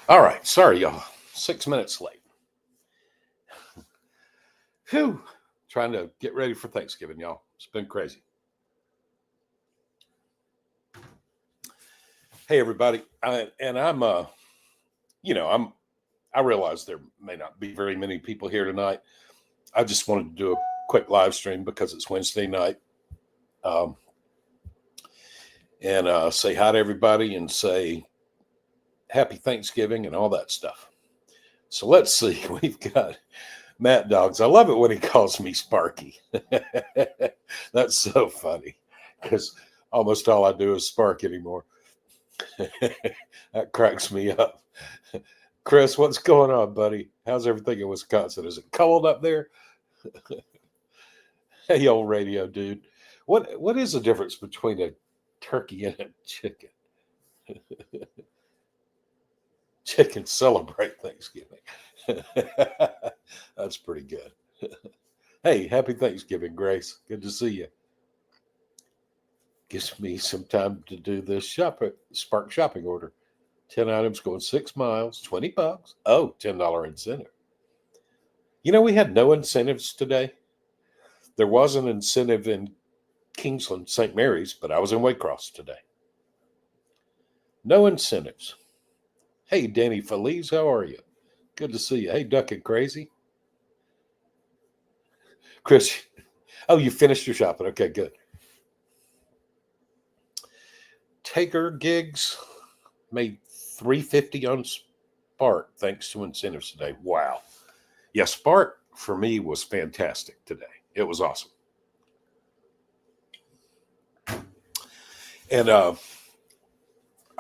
All right. Sorry, y'all. 6 minutes late. Whew. Trying to get ready for Thanksgiving, y'all. It's been crazy. Hey, everybody. I realize there may not be very many people here tonight. I just wanted to do a quick live stream because it's Wednesday night. Um, and say hi to everybody and say happy Thanksgiving and all that stuff. So let's see. We've got Matt Dogs. I love it when he calls me Sparky. That's so funny because almost all I do is Spark anymore. That cracks me up. Chris, what's going on, buddy? How's everything in Wisconsin? Is it cold up there? Hey, old radio dude. What is the difference between a turkey and a chicken? Chickens celebrate Thanksgiving. That's pretty good. Hey, happy Thanksgiving, Grace. Good to see you. Gives me some time to do this Spark shopping order. 10 items going 6 miles, $20. Oh, $10 incentive. You know, we had no incentives today. There was an incentive in Kingsland, St. Mary's, but I was in Waycross today. No incentives. Hey, Danny Feliz, how are you? Good to see you. Hey, Duck and Crazy. Chris, oh, you finished your shopping. Okay, good. Taker Gigs made $350 on Spark thanks to incentives today. Wow. Yeah, Spark for me was fantastic today. It was awesome. And I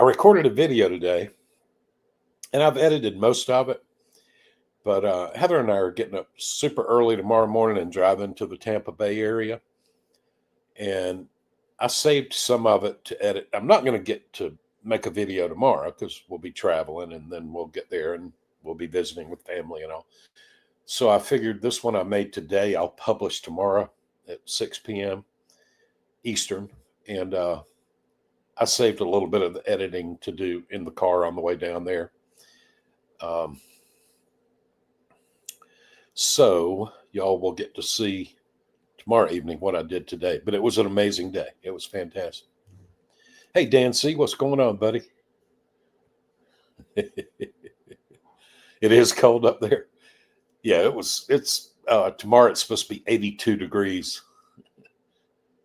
recorded a video today, and I've edited most of it. But Heather and I are getting up super early tomorrow morning and driving to the Tampa Bay area. And I saved some of it to edit. I'm not going to get to make a video tomorrow because we'll be traveling and then we'll get there and we'll be visiting with family and all. So I figured this one I made today, I'll publish tomorrow at 6 p.m. Eastern. And I saved a little bit of the editing to do in the car on the way down there. So y'all will get to see tomorrow evening what I did today. But it was an amazing day. It was fantastic. Hey, Dan C., what's going on, buddy? It is cold up there. Yeah, it's tomorrow it's supposed to be 82 degrees.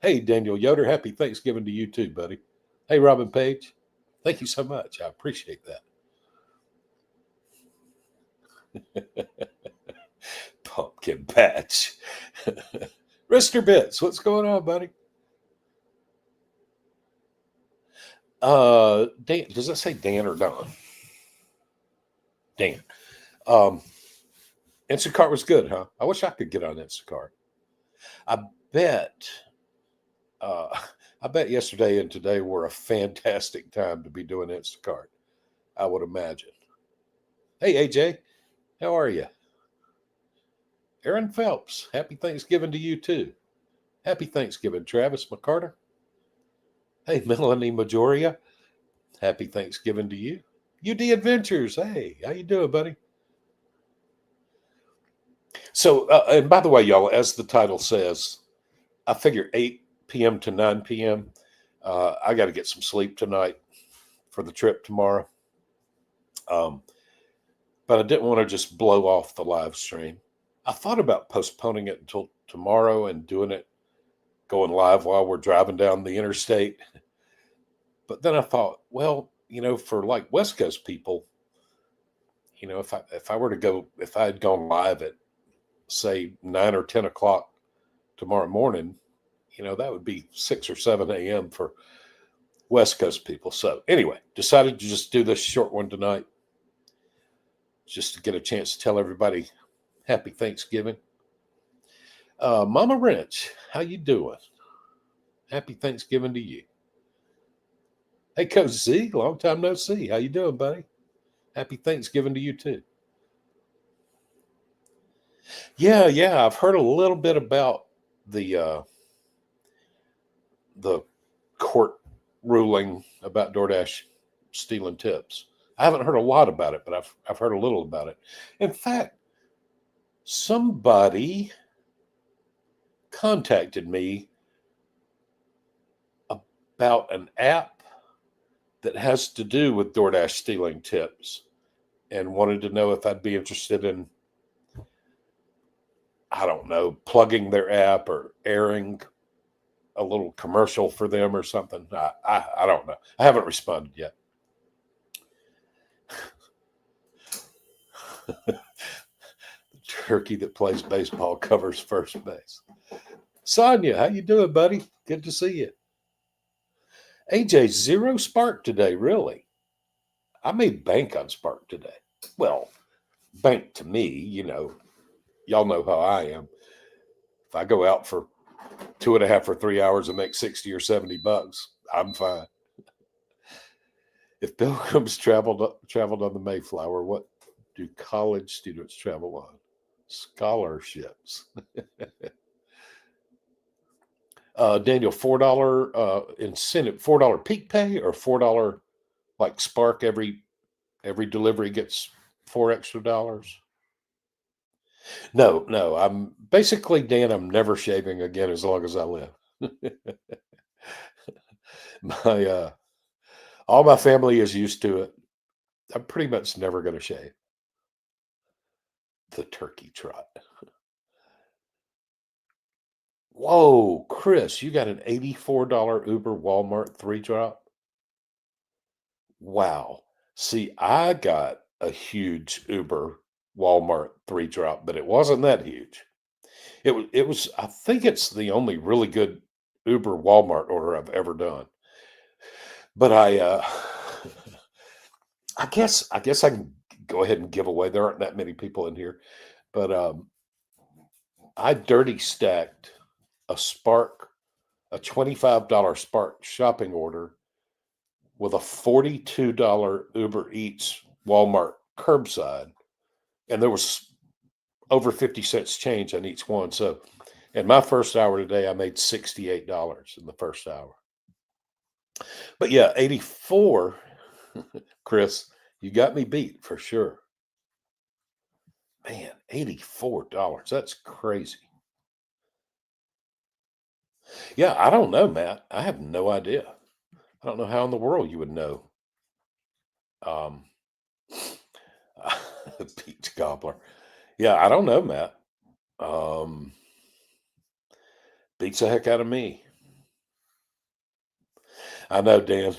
Hey, Daniel Yoder, happy Thanksgiving to you too, buddy. Hey, Robin Page, thank you so much. I appreciate that. Pumpkin patch. Rister Bits, what's going on, buddy? Dan, does that say Dan or Don? Dan. Um, Instacart was good, huh? I wish I could get on Instacart. I bet. Uh, I bet yesterday and today were a fantastic time to be doing Instacart. I would imagine. Hey, AJ, how are you? Aaron Phelps, happy Thanksgiving to you too. Happy Thanksgiving, Travis McCarter. Hey, Melanie Majoria, happy Thanksgiving to you. UD Adventures, hey, how you doing, buddy? So, and by the way, y'all, as the title says, I figure 8 p.m. to 9 p.m. I got to get some sleep tonight for the trip tomorrow. Um, but I didn't want to just blow off the live stream. I thought about postponing it until tomorrow and doing it going live while we're driving down the interstate. But then I thought, well, for like West Coast people, if I were to go, if I had gone live at say 9 or 10 o'clock tomorrow morning, that would be 6 or 7 a.m. for West Coast people. So anyway, decided to just do this short one tonight, just to get a chance to tell everybody happy Thanksgiving. Mama Wrench, how you doing? Happy Thanksgiving to you. Hey, Coach Z, long time no see. How you doing, buddy? Happy Thanksgiving to you too. Yeah, I've heard a little bit about the court ruling about DoorDash stealing tips. I haven't heard a lot about it, but I've heard a little about it. In fact, somebody contacted me about an app that has to do with DoorDash stealing tips and wanted to know if I'd be interested in, I don't know, plugging their app or airing a little commercial for them or something. I don't know. I haven't responded yet. The turkey that plays baseball covers first base. Sonia, how you doing, buddy? Good to see you. AJ, zero spark today, really. I made bank on spark today. Well, bank to me, y'all know how I am. If I go out for 2.5 or 3 hours and make 60 or $70, I'm fine. If pilgrims traveled on the Mayflower, what do college students travel on? Scholarships. Daniel, $4 incentive, $4 peak pay, or $4 like Spark every delivery gets $4 extra. No, I'm basically, Dan, I'm never shaving again as long as I live. my all my family is used to it. I'm pretty much never going to shave. The turkey trot. Whoa, Chris, you got an $84 Uber Walmart 3-drop? Wow. See, I got a huge Uber Walmart 3-drop, but it wasn't that huge. It was I think it's the only really good Uber Walmart order I've ever done. But I guess I can go ahead and give away. There aren't that many people in here, but I dirty stacked a $25 Spark shopping order with a $42 Uber Eats Walmart curbside, and there was over 50 cents change on each one. So, in my first hour today, I made $68 in the first hour. But yeah, 84, Chris, you got me beat for sure. Man, $84. That's crazy. Yeah, I don't know, Matt. I have no idea. I don't know how in the world you would know. Um, Peach Gobbler. Yeah, I don't know, Matt. Um, Beats the heck out of me. I know, Dan.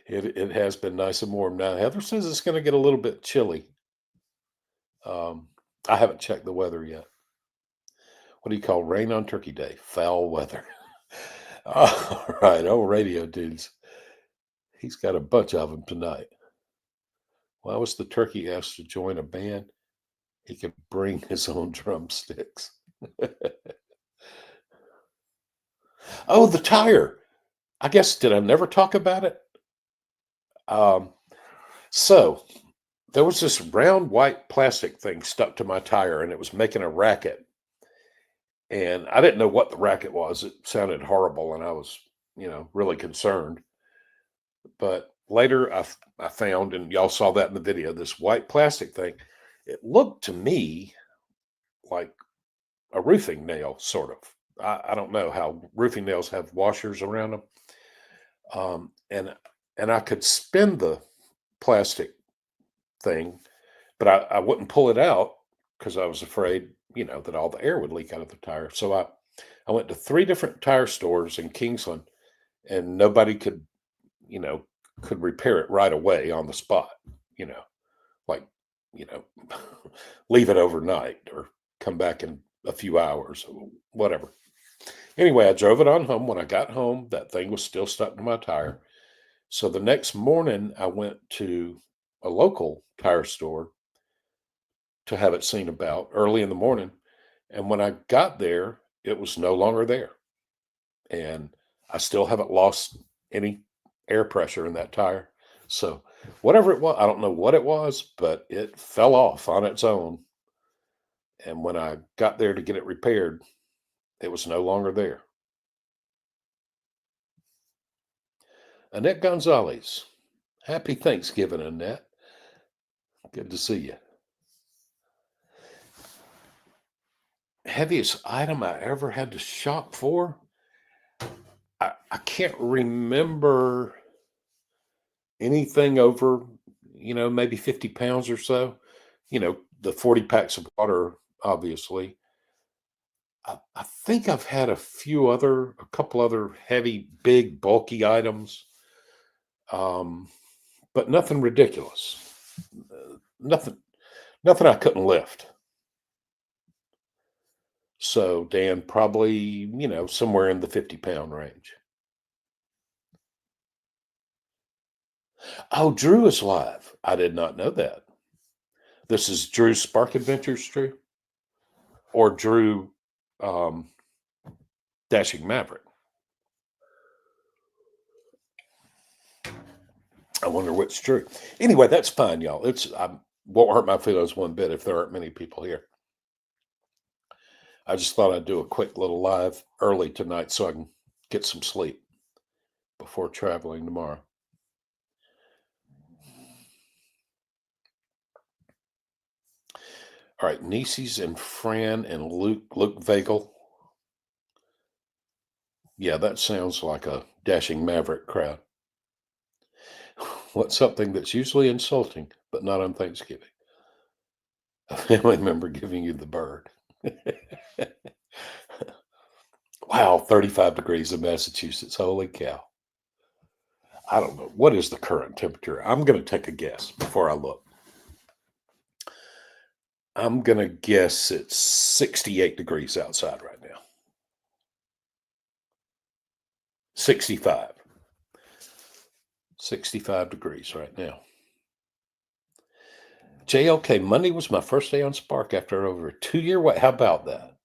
It has been nice and warm now. Heather says it's going to get a little bit chilly. Um, I haven't checked the weather yet. What do you call rain on Turkey Day? Foul weather. All right, old radio dudes. He's got a bunch of them tonight. Why was the turkey asked to join a band? He could bring his own drumsticks. Oh, the tire. I guess, did I never talk about it? Um, so there was this round white plastic thing stuck to my tire and it was making a racket. And I didn't know what the racket was. It sounded horrible and I was, really concerned. But later I found, and y'all saw that in the video, this white plastic thing. It looked to me like a roofing nail, sort of. I don't know how roofing nails have washers around them. And I could spin the plastic thing, but I wouldn't pull it out because I was afraid, that all the air would leak out of the tire. So I went to 3 different tire stores in Kingsland, and nobody you know, could repair it right away on the spot. You know, like, you know, leave it overnight or come back in a few hours or whatever. Anyway, I drove it on home. When I got home, that thing was still stuck to my tire. So the next morning, I went to a local tire store to have it seen about early in the morning. And when I got there, it was no longer there. And I still haven't lost any air pressure in that tire. So whatever it was, I don't know what it was, but it fell off on its own. And when I got there to get it repaired, it was no longer there. Annette Gonzalez. Happy Thanksgiving, Annette. Good to see you. Heaviest item I ever had to shop for? I can't remember anything over, maybe 50 pounds or so. The 40 packs of water, obviously. I think I've had a couple other heavy, big, bulky items, um, but nothing ridiculous. Nothing, nothing I couldn't lift. So, Dan, probably, somewhere in the 50-pound range. Oh, Drew is live. I did not know that. This is Drew's Spark Adventures, Drew? Or Drew um, Dashing Maverick? I wonder what's Drew. Anyway, that's fine, y'all. I won't hurt my feelings one bit if there aren't many people here. I just thought I'd do a quick little live early tonight so I can get some sleep before traveling tomorrow. All right, Nieces and Fran and Luke Vagel. Yeah, that sounds like a Dashing Maverick crowd. What's something that's usually insulting, but not on Thanksgiving? A family member giving you the bird. Wow, 35 degrees in Massachusetts. Holy cow. I don't know. What is the current temperature? I'm going to take a guess before I look. I'm going to guess it's 68 degrees outside right now. 65. 65 degrees right now. JLK, Monday was my first day on Spark after over a 2-year wait. How about that?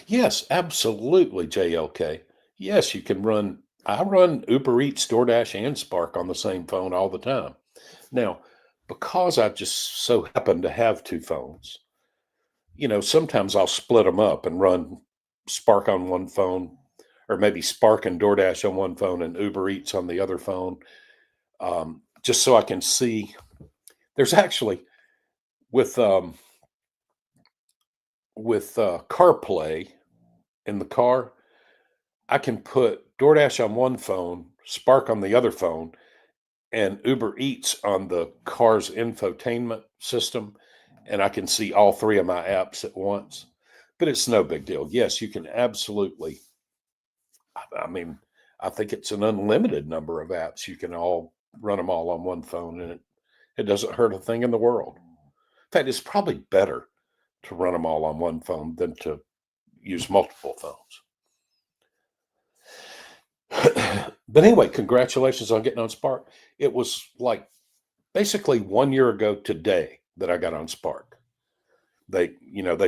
Yes, absolutely, JLK. Yes, you can run. I run Uber Eats, DoorDash, and Spark on the same phone all the time. Now, because I just so happen to have two phones, sometimes I'll split them up and run Spark on one phone, or maybe Spark and DoorDash on one phone and Uber Eats on the other phone, just so I can see. There's actually with CarPlay in the car, I can put DoorDash on one phone, Spark on the other phone, and Uber Eats on the car's infotainment system, and I can see all three of my apps at once. But it's no big deal. Yes, you can absolutely. I mean, I think it's an unlimited number of apps. You can all run them all on one phone, and it doesn't hurt a thing in the world. In fact, it's probably better to run them all on one phone than to use multiple phones. But anyway, congratulations on getting on Spark. It was like basically 1 year ago today that I got on Spark. They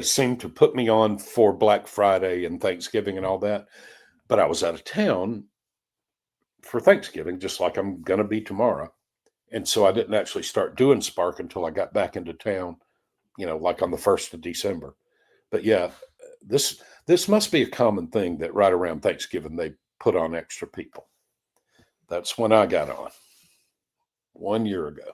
seemed to put me on for Black Friday and Thanksgiving and all that, but I was out of town for Thanksgiving, just like I'm going to be tomorrow. And so I didn't actually start doing Spark until I got back into town, like on the 1st of December. But yeah, this must be a common thing that right around Thanksgiving they put on extra people. That's when I got on 1 year ago.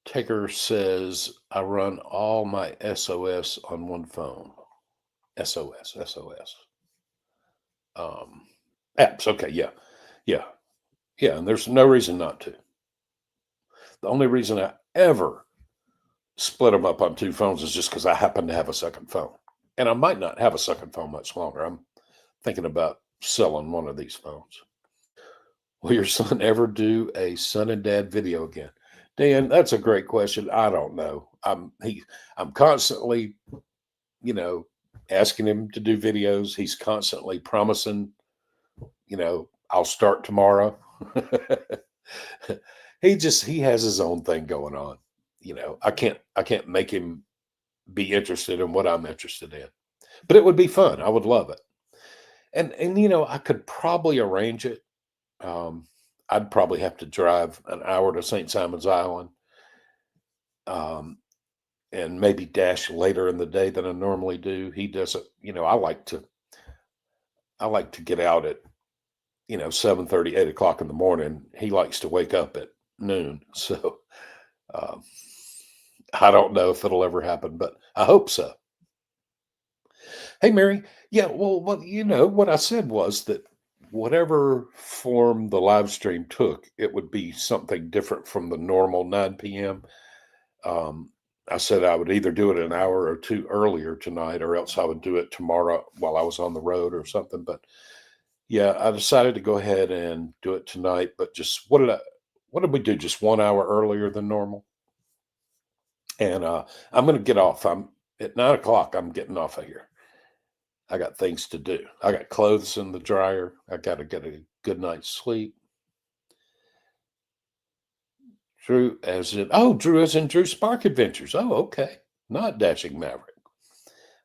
Taker says, I run all my SOS on one phone. SOS. Apps. Okay. Yeah. Yeah. Yeah. And there's no reason not to. The only reason I ever split them up on two phones is just because I happen to have a second phone. And I might not have a second phone much longer. I'm thinking about selling one of these phones. Will your son ever do a son and dad video again? Dan, that's a great question. I don't know. I'm constantly, asking him to do videos. He's constantly promising, I'll start tomorrow. He has his own thing going on. I can't make him be interested in what I'm interested in. But it would be fun. I would love it. And I could probably arrange it. I'd probably have to drive an hour to St. Simon's Island. and maybe dash later in the day than I normally do. He doesn't, I like to get out at 7:30, 8 o'clock in the morning. He likes to wake up at noon. So um, I don't know if it'll ever happen, but I hope so. Hey, Mary. Yeah, well, what I said was that whatever form the live stream took, it would be something different from the normal 9 p.m. Um, I said I would either do it an hour or two earlier tonight, or else I would do it tomorrow while I was on the road or something. But yeah, I decided to go ahead and do it tonight. But just what did we do? Just 1 hour earlier than normal. And I'm going to get off. I'm at 9 o'clock. I'm getting off of here. I got things to do. I got clothes in the dryer. I got to get a good night's sleep. Drew as in Drew Spark Adventures. Oh, okay. Not Dashing Maverick.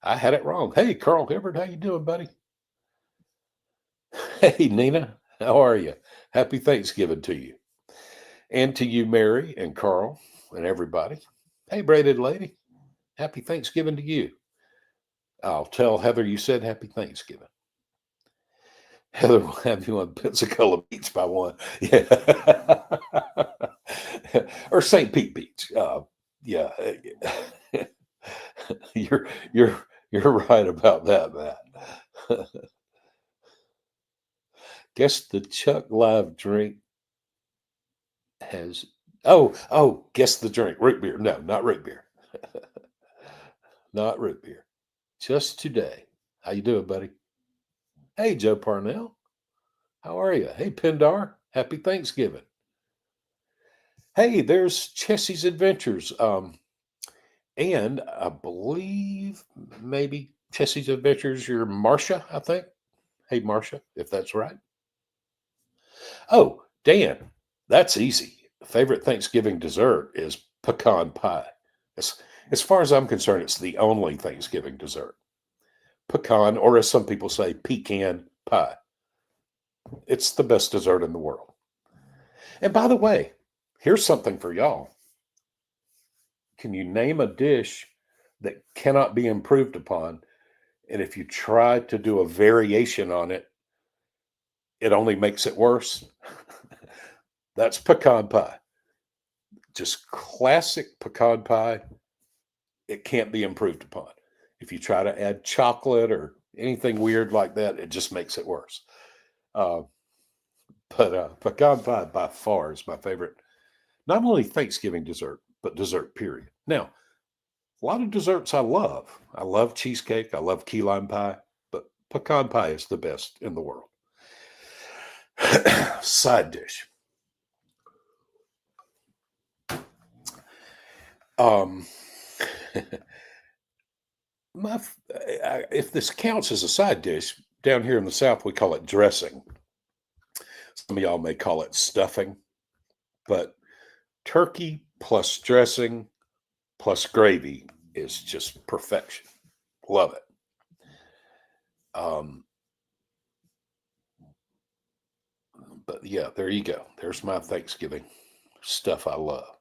I had it wrong. Hey, Carl Hibbert, how you doing, buddy? Hey, Nina, how are you? Happy Thanksgiving to you. And to you, Mary and Carl and everybody. Hey, braided lady, happy Thanksgiving to you. I'll tell Heather you said happy Thanksgiving. Heather will have you on Pensacola Beach by 1. Yeah. Or St. Pete Beach. Yeah. you're you're right about that, Matt. Guess the Chuck Live drink has guess the drink. Root beer. No, not root beer. Not root beer. Just today. How you doing, buddy? Hey, Joe Parnell. How are you? Hey, Pindar. Happy Thanksgiving. Hey, there's Chessie's Adventures. And I believe maybe Chessie's Adventures, you're Marcia, I think. Hey, Marcia, if that's right. Oh, Dan, that's easy. Favorite Thanksgiving dessert is pecan pie. As far as I'm concerned, it's the only Thanksgiving dessert. Pecan, or as some people say, pecan pie. It's the best dessert in the world. And by the way, here's something for y'all. Can you name a dish that cannot be improved upon? And if you try to do a variation on it, it only makes it worse. That's pecan pie. Just classic pecan pie. It can't be improved upon. If you try to add chocolate or anything weird like that, it just makes it worse. Uh, but pecan pie by far is my favorite, not only Thanksgiving dessert, but dessert period. Now, a lot of desserts I love. I love cheesecake. I love key lime pie, but pecan pie is the best in the world. Side dish. Um, if this counts as a side dish, down here in the South, we call it dressing. Some of y'all may call it stuffing, but turkey plus dressing plus gravy is just perfection. Love it. But yeah, there you go. There's my Thanksgiving stuff I love.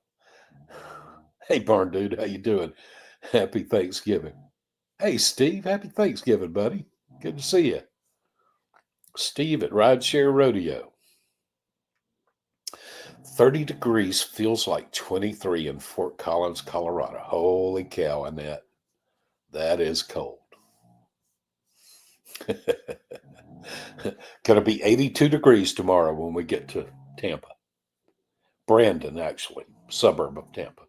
Hey, Barn Dude, how you doing? Happy Thanksgiving. Hey, Steve, happy Thanksgiving, buddy. Good to see you. Steve at Rideshare Rodeo. 30 degrees feels like 23 in Fort Collins, Colorado. Holy cow, Annette. That is cold. Going to be 82 degrees tomorrow when we get to Tampa. Brandon, actually, suburb of Tampa.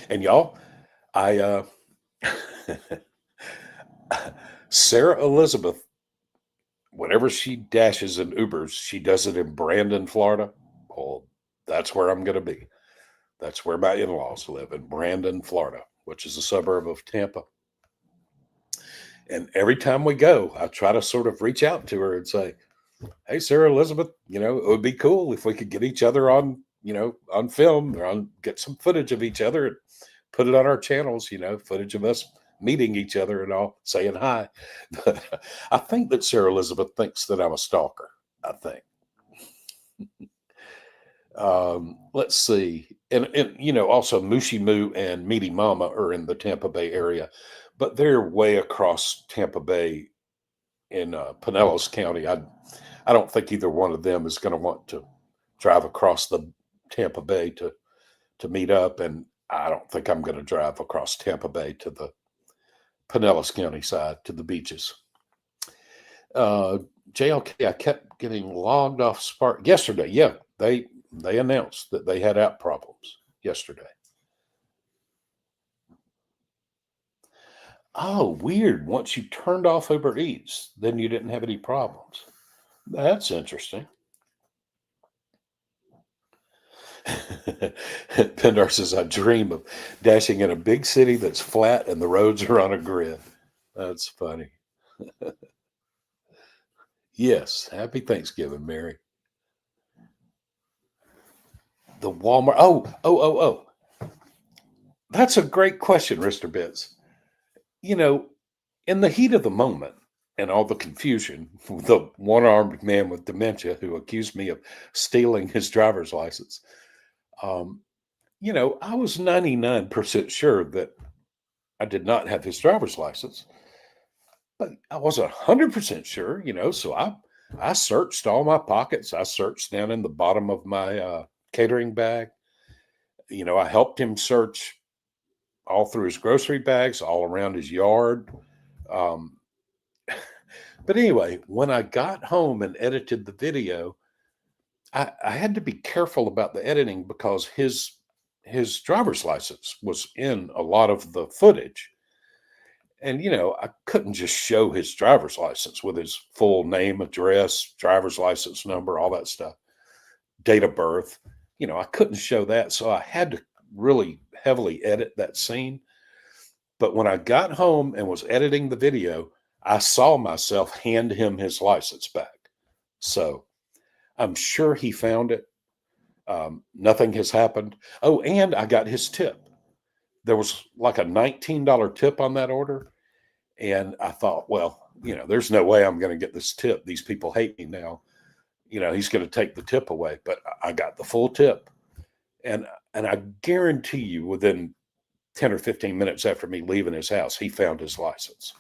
And y'all, I Sarah Elizabeth, whenever she dashes in Ubers, she does it in Brandon, Florida. Well, that's where I'm going to be. That's where my in-laws live, in Brandon, Florida, which is a suburb of Tampa. And every time we go, I try to sort of reach out to her and say, "Hey, Sarah Elizabeth, it would be cool if we could get each other on, on film, or get some footage of each other and put it on our channels, footage of us meeting each other and all, saying hi." But I think that Sarah Elizabeth thinks that I'm a stalker. I think. Let's see. And you know, also Mushi Moo and Meaty Mama are in the Tampa Bay area, but they're way across Tampa Bay in Pinellas County. I don't think either one of them is going to want to drive across the Tampa Bay to meet up, and I don't think I'm going to drive across Tampa Bay to the Pinellas County side to the beaches. Uh, JLK, I kept getting logged off Spark yesterday. Yeah, they announced that they had app problems yesterday. Oh, weird. Once you turned off Uber Eats, then you didn't have any problems. That's interesting. Pendar says, I dream of dashing in a big city that's flat and the roads are on a grid. That's funny. Yes. Happy Thanksgiving, Mary. The Walmart. Oh. That's a great question, Rister Bits. You know, in the heat of the moment and all the confusion, the one armed man with dementia who accused me of stealing his driver's license, um, you know, I was 99% sure that I did not have his driver's license, but I wasn't 100% sure, you know, so I searched all my pockets. I searched down in the bottom of my catering bag. You know, I helped him search all through his grocery bags, all around his yard. Um, but anyway, when I got home and edited the video, I had to be careful about the editing because his driver's license was in a lot of the footage. And you know, I couldn't just show his driver's license with his full name, address, driver's license number, all that stuff, date of birth. You know, I couldn't show that, so I had to really heavily edit that scene. But when I got home and was editing the video, I saw myself hand him his license back. So I'm sure he found it. Nothing has happened. Oh, and I got his tip. There was like a $19 tip on that order. And I thought, well, you know, there's no way I'm going to get this tip. These people hate me now. You know, he's going to take the tip away. But I got the full tip. And I guarantee you within 10 or 15 minutes after me leaving his house, he found his license.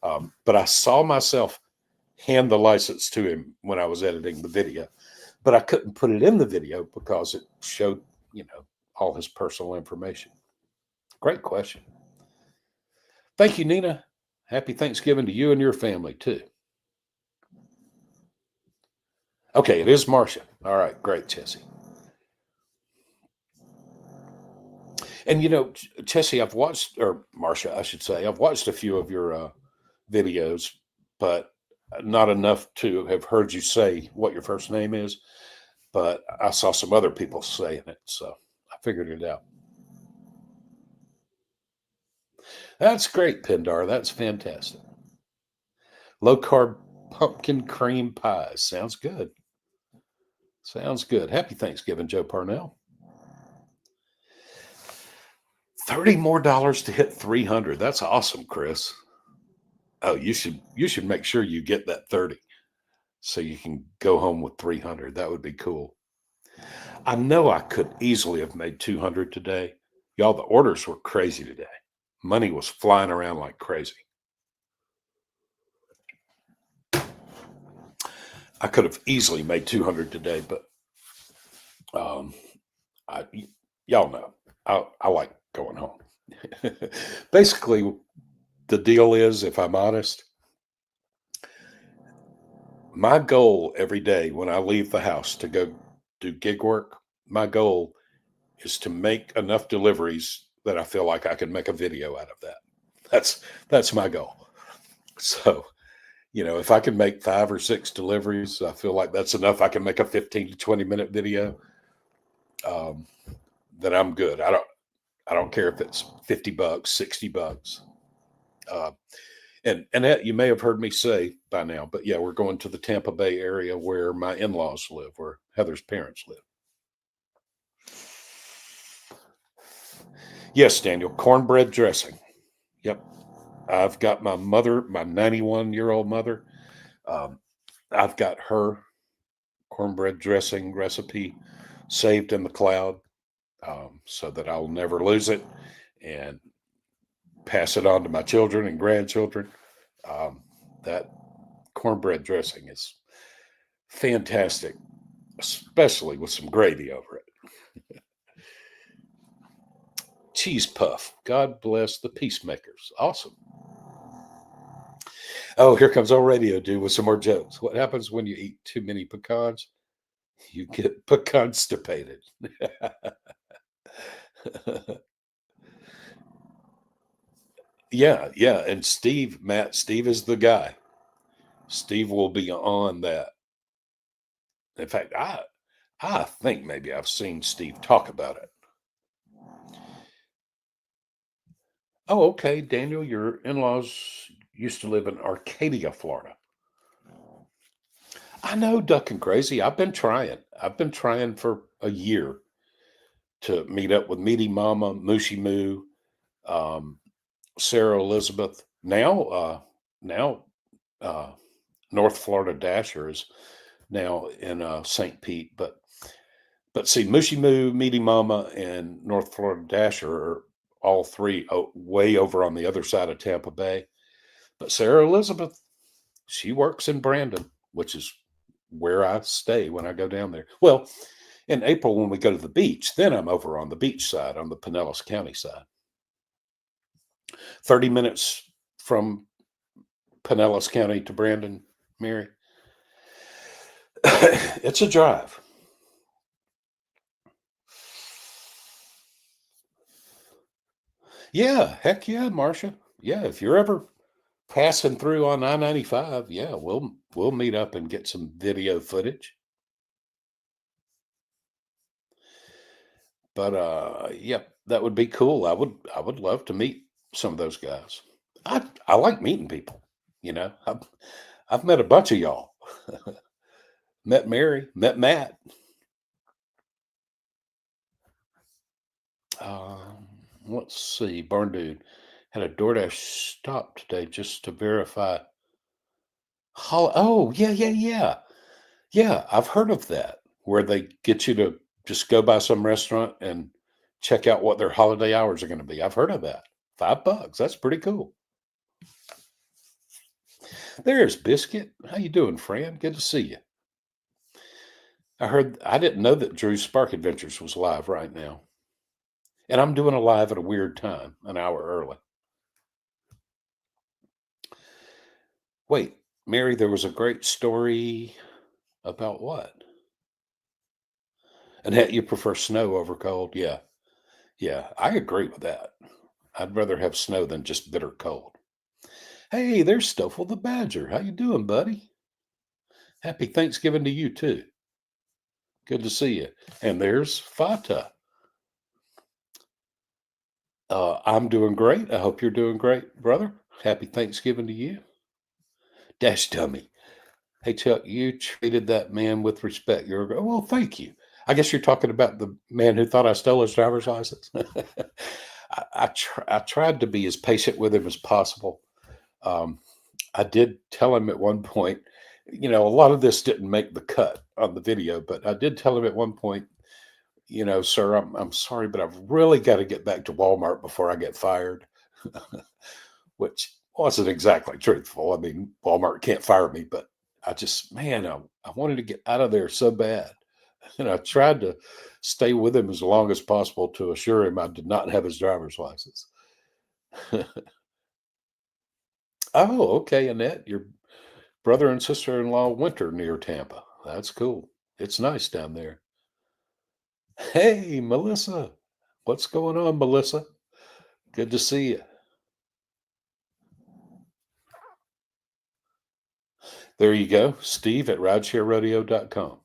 But I saw myself hand the license to him when I was editing the video, but I couldn't put it in the video because it showed, you know, all his personal information. Great question. Thank you, Nina. Happy Thanksgiving to you and your family, too. Okay, it is Marcia. All right, great, Chessie. And, you know, Chessie, I've watched, or Marcia, I should say, I've watched a few of your videos, but not enough to have heard you say what your first name is. But I saw some other people saying it, so I figured it out. That's great, Pindar. That's fantastic. Low carb pumpkin cream pies. Sounds good. Sounds good. Happy Thanksgiving, Joe Parnell. $30 more to hit 300. That's awesome, Chris. Oh, you should make sure you get that 30 so you can go home with 300. That would be cool. I know I could easily have made 200 today. Y'all, the orders were crazy today. Money was flying around like crazy. I could have easily made 200 today, but um, y'all know I like going home. Basically, the deal is, if I'm honest, my goal every day when I leave the house to go do gig work, my goal is to make enough deliveries that I feel like I can make a video out of that. That's my goal. So, you know, if I can make 5 or 6 deliveries, I feel like that's enough. I can make a 15 to 20-minute video. Um, then I'm good. I don't care if it's $50, $60. Uh, and that you may have heard me say by now, but yeah, we're going to the Tampa Bay area where my in-laws live, where Heather's parents live. Yes, Daniel, cornbread dressing. Yep. I've got my mother, my 91-year-old mother. I've got her cornbread dressing recipe saved in the cloud, so that I'll never lose it and pass it on to my children and grandchildren. Um, that cornbread dressing is fantastic, especially with some gravy over it. Cheese puff. God bless the peacemakers. Awesome. Oh, here comes old radio dude with some more jokes. What happens when you eat too many pecans? You get pecan-stipated. Yeah, yeah. And Steve is the guy. Steve will be on that. In fact, I think maybe I've seen Steve talk about it. Oh, okay, Daniel, your in-laws used to live in Arcadia, Florida. I know, ducking crazy. I've been trying. I've been trying for a year to meet up with Meaty Mama, Mushy Moo, um, Sarah Elizabeth. Now, uh, North Florida Dasher is now in St. Pete, but see, Mushy Moo, Meaty Mama, and North Florida Dasher are all three way over on the other side of Tampa Bay. But Sarah Elizabeth, she works in Brandon, which is where I stay when I go down there. Well, in April when we go to the beach, then I'm over on the beach side, on the Pinellas County side. 30 minutes from Pinellas County to Brandon, Mary. It's a drive. Yeah, heck yeah, Marcia. Yeah, if you're ever passing through on I-95, yeah, we'll meet up and get some video footage. But yep, that would be cool. I would love to meet some of those guys. I like meeting people. You know, I've met a bunch of y'all. Met Mary, met Matt. Let's see, Barn Dude had a DoorDash stop today just to verify. Oh, yeah, yeah, yeah. Yeah, I've heard of that, where they get you to just go by some restaurant and check out what their holiday hours are going to be. I've heard of that. $5. That's pretty cool. There's Biscuit. How you doing, friend? Good to see you. I didn't know that Drew's Spark Adventures was live right now. And I'm doing a live at a weird time, an hour early. Wait, Mary, there was a great story about what? And that you prefer snow over cold? Yeah. Yeah, I agree with that. I'd rather have snow than just bitter cold. Hey, there's Stoffel the Badger. How you doing, buddy? Happy Thanksgiving to you too. Good to see you. And there's Fata. I'm doing great. I hope you're doing great, brother. Happy Thanksgiving to you. Dash dummy. Hey, Chuck, you treated that man with respect. Well, thank you. I guess you're talking about the man who thought I stole his driver's license. I tried to be as patient with him as possible. Um, I did tell him at one point, a lot of this didn't make the cut on the video, but I did tell him at one point, sir, I'm sorry, but I've really got to get back to Walmart before I get fired, which wasn't exactly truthful. I mean, Walmart can't fire me, but I wanted to get out of there so bad. And I tried to stay with him as long as possible to assure him I did not have his driver's license. Oh, okay, Annette. Your brother and sister-in-law winter near Tampa. That's cool. It's nice down there. Hey, Melissa. What's going on, Melissa? Good to see you. There you go. Steve at ridesharerodeo.com.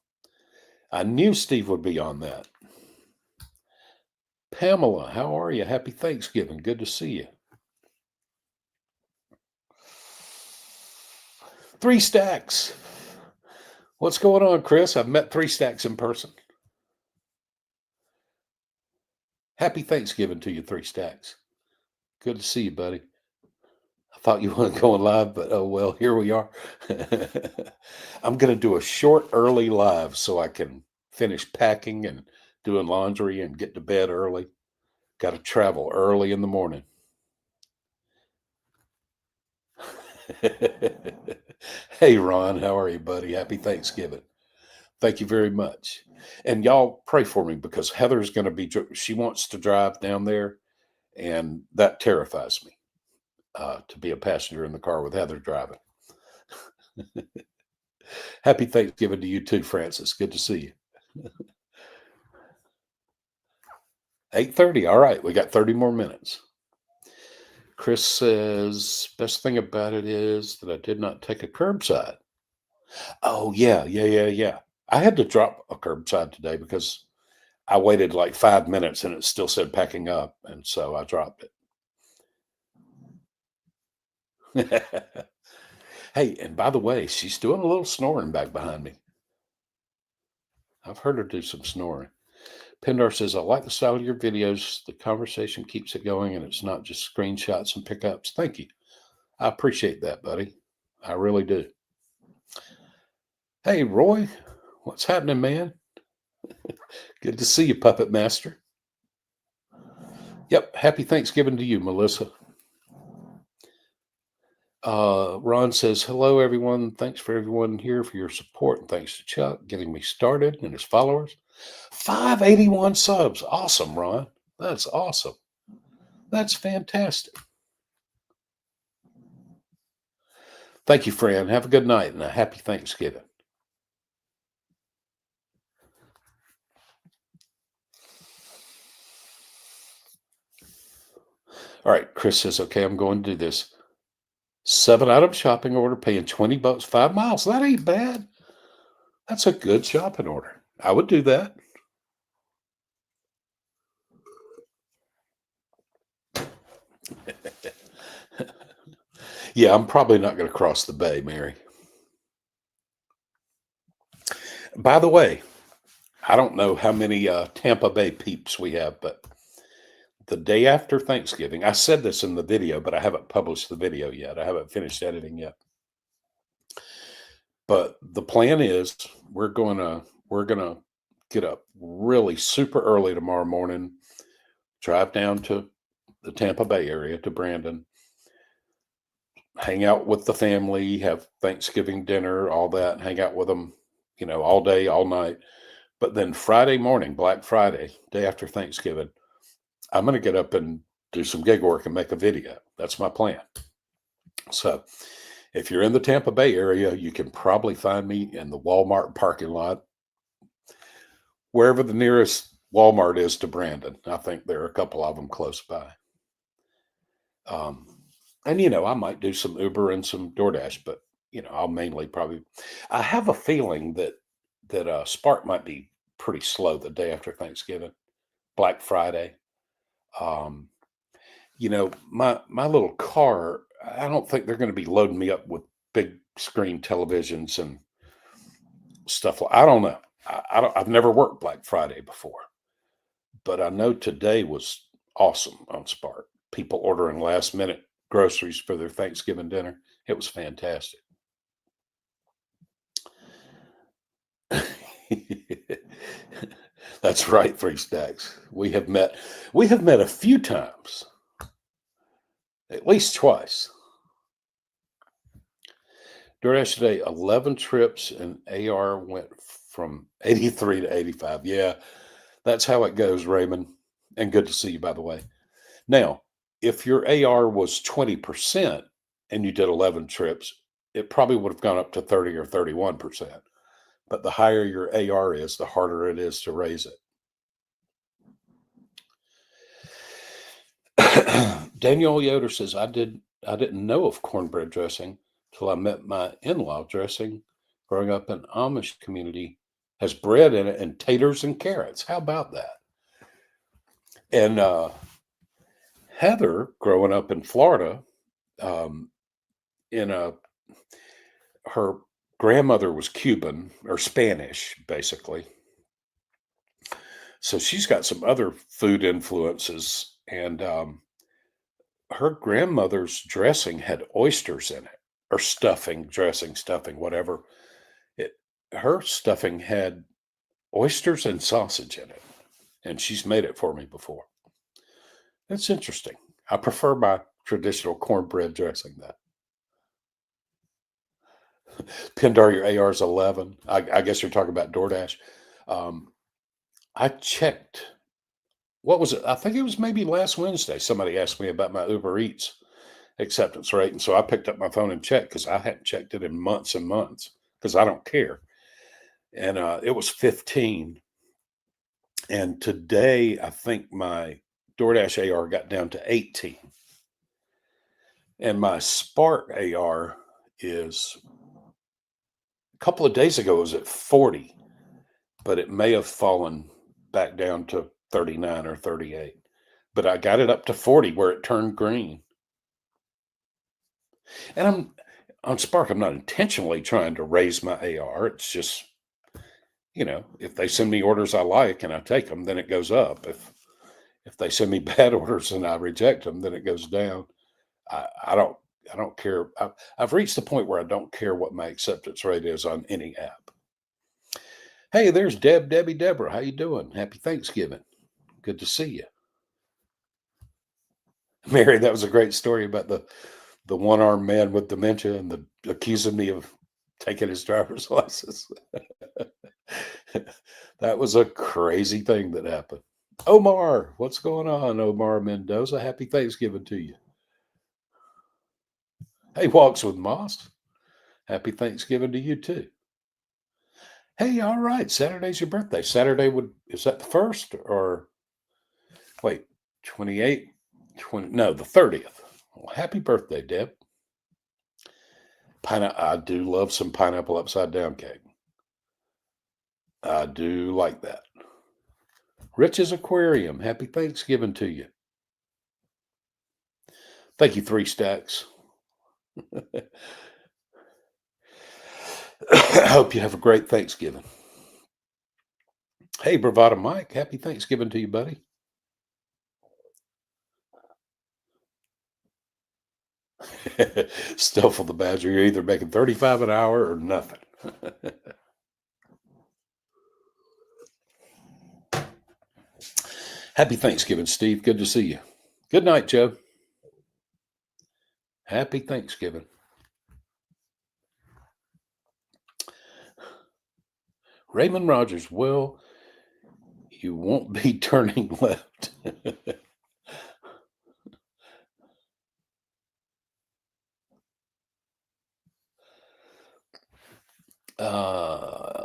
I knew Steve would be on that. Pamela, how are you? Happy Thanksgiving. Good to see you. 3 Stacks. What's going on, Chris? I've met 3 Stacks in person. Happy Thanksgiving to you, 3 Stacks. Good to see you, buddy. I thought you weren't going live, but oh well, here we are. I'm going to do a short early live so I can finish packing and doing laundry and get to bed early. Got to travel early in the morning. Hey, Ron, how are you, buddy? Happy Thanksgiving. Thank you very much. And y'all pray for me because Heather's going to be, she wants to drive down there, and that terrifies me to be a passenger in the car with Heather driving. Happy Thanksgiving to you too, Francis. Good to see you. 8:30. All right, we got 30 more minutes. Chris says, best thing about it is that I did not take a curbside. Oh, yeah. I had to drop a curbside today because I waited like 5 minutes and it still said packing up. And so I dropped it. Hey, and by the way, she's doing a little snoring back behind me. I've heard her do some snoring. Pendar says, I like the style of your videos. The conversation keeps it going and it's not just screenshots and pickups. Thank you. I appreciate that, buddy. I really do. Hey, Roy, what's happening, man? Good to see you, Puppet Master. Yep. Happy Thanksgiving to you, Melissa. Ron says, hello, everyone. Thanks for everyone here for your support. And thanks to Chuck getting me started and his followers. 581 subs. Awesome, Ron. That's awesome. That's fantastic. Thank you, Fran. Have a good night and a happy Thanksgiving. All right. Chris says, okay, I'm going to do this. 7-item shopping order, paying $20, 5 miles. That ain't bad. That's a good shopping order. I would do that. Yeah, I'm probably not going to cross the bay, Mary. By the way, I don't know how many Tampa Bay peeps we have, but the day after Thanksgiving, I said this in the video, but I haven't published the video yet. I haven't finished editing yet. But the plan is we're gonna get up really super early tomorrow morning, drive down to the Tampa Bay area to Brandon, hang out with the family, have Thanksgiving dinner, all that, hang out with them, all day, all night. But then Friday morning, Black Friday, day after Thanksgiving, I'm going to get up and do some gig work and make a video. That's my plan. So if you're in the Tampa Bay area, you can probably find me in the Walmart parking lot, wherever the nearest Walmart is to Brandon. I think there are a couple of them close by. And I might do some Uber and some DoorDash, but I'll mainly probably. I have a feeling that Spark might be pretty slow the day after Thanksgiving, Black Friday. My little car. I don't think they're going to be loading me up with big screen televisions and stuff. I don't know. I've never worked Black Friday before, but I know today was awesome on Spark. People ordering last minute groceries for their Thanksgiving dinner. It was fantastic. That's right, 3 Stacks. We have met a few times, at least twice. DoorDash today, 11 trips, and AR went from 83 to 85. Yeah, that's how it goes, Raymond. And good to see you, by the way. Now, if your AR was 20% and you did 11 trips, it probably would have gone up to 30 or 31%. But the higher your AR is, the harder it is to raise it. Daniel Yoder says, I didn't know of cornbread dressing till I met my in-law. Dressing growing up in Amish community has bread in it and taters and carrots. How about that? And Heather, growing up in Florida, her grandmother was Cuban or Spanish, basically. So she's got some other food influences, and her grandmother's dressing had oysters in it, or stuffing, dressing, stuffing, whatever. Her stuffing had oysters and sausage in it. And she's made it for me before. It's interesting. I prefer my traditional cornbread dressing, though. Pindar, your AR's 11. I guess you're talking about DoorDash. Um, I checked. What was it? I think it was maybe last Wednesday. Somebody asked me about my Uber Eats acceptance rate. And so I picked up my phone and checked because I hadn't checked it in months and months because I don't care. And it was 15. And today, I think my DoorDash AR got down to 18. And my Spark AR is a couple of days ago, it was at 40, but it may have fallen back down to 39 or 38. But I got it up to 40 where it turned green. And I'm on Spark, I'm not intentionally trying to raise my AR. It's just, if they send me orders I like and I take them, then it goes up. If they send me bad orders and I reject them, then it goes down. I don't care. I've reached the point where I don't care what my acceptance rate is on any app. Hey, there's Debbie, Deborah. How you doing? Happy Thanksgiving. Good to see you. Mary, that was a great story about the one-armed man with dementia and accusing me of taking his driver's license. That was a crazy thing that happened. Omar, what's going on, Omar Mendoza? Happy Thanksgiving to you. Hey, Walks with Moss. Happy Thanksgiving to you too. Hey, all right. Saturday's your birthday. Is that the first or wait, 28, 20, no, the 30th. Well, happy birthday, Deb. I do love some pineapple upside down cake. I do like that. Rich's Aquarium. Happy Thanksgiving to you. Thank you, 3 Stacks. I hope you have a great Thanksgiving. Hey, Bravada Mike. Happy Thanksgiving to you, buddy. Stuffle the Badger. You're either making 35 an hour or nothing. Happy Thanksgiving, Steve. Good to see you. Good night, Joe. Happy Thanksgiving. Raymond Rogers. Well, you won't be turning left.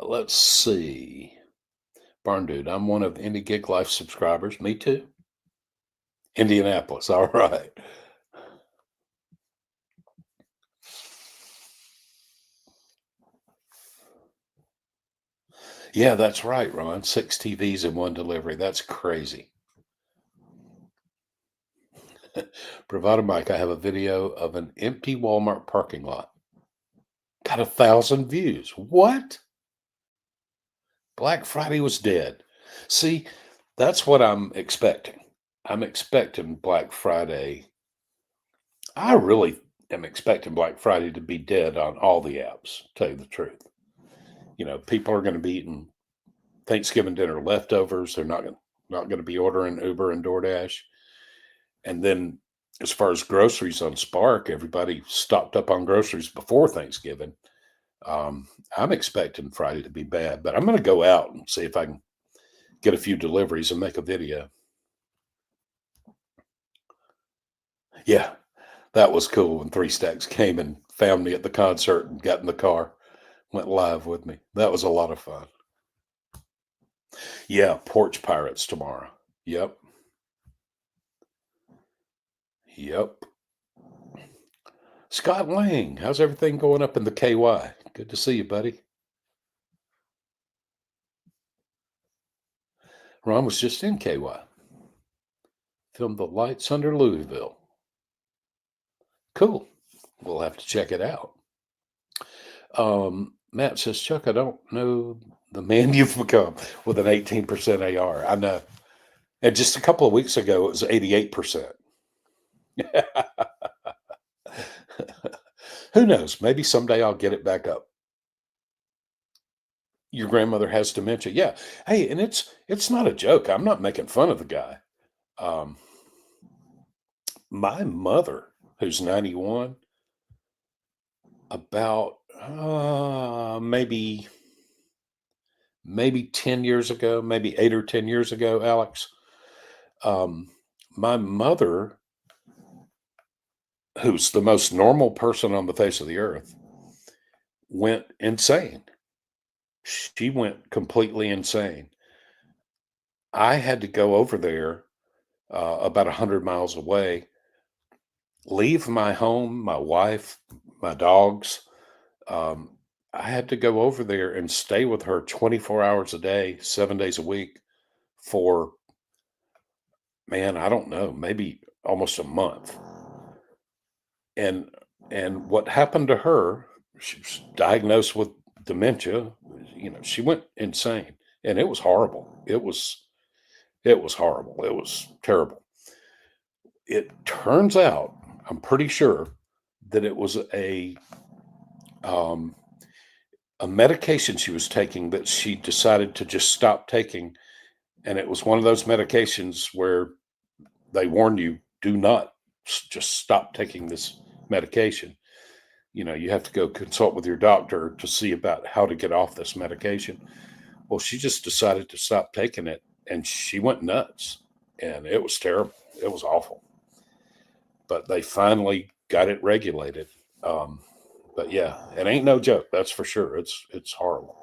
Let's see. Barn Dude, I'm one of Indie Gig Life subscribers. Me too. Indianapolis. All right. Yeah, that's right, Ron. 6 TVs in one delivery. That's crazy. Bravado Mike, I have a video of an empty Walmart parking lot. Got 1,000 views. What? Black Friday was dead. See, that's what I'm expecting. I'm expecting Black Friday. I really am expecting Black Friday to be dead on all the apps, to tell you the truth. People are going to be eating Thanksgiving dinner leftovers. They're not going to be ordering Uber and DoorDash. And then as far as groceries on Spark, everybody stocked up on groceries before Thanksgiving. I'm expecting Friday to be bad, but I'm going to go out and see if I can get a few deliveries and make a video. Yeah, that was cool when 3 Stacks came and found me at the concert and got in the car, went live with me. That was a lot of fun. Yeah, Porch Pirates tomorrow. Yep. Scott Lang, how's everything going up in the KY? Good to see you, buddy. Ron was just in KY. Filmed The Lights Under Louisville. Cool. We'll have to check it out. Matt says, Chuck, I don't know the man you've become with an 18% AR. I know. And just a couple of weeks ago, it was 88%. Who knows? Maybe someday I'll get it back up. Your grandmother has dementia. Yeah. Hey, and it's not a joke. I'm not making fun of the guy. Um, my mother, who's 91, about maybe 10 years ago, maybe 8 or 10 years ago, Alex, um, my mother, who's the most normal person on the face of the earth, went insane. She went completely insane. I had to go over there about 100 miles away, leave my home, my wife, my dogs. Um, I had to go over there and stay with her 24 hours a day, 7 days a week for, man, I don't know, maybe almost a month. And what happened to her, she was diagnosed with dementia. She went insane, and it was horrible. It was horrible. It was terrible. It turns out, I'm pretty sure that it was um, a medication she was taking that she decided to just stop taking, and it was one of those medications where they warn you, do not just stop taking this medication. You have to go consult with your doctor to see about how to get off this medication. Well, she just decided to stop taking it, and she went nuts, and it was terrible. It was awful. But they finally got it regulated. Um, but yeah, it ain't no joke. That's for sure. It's horrible.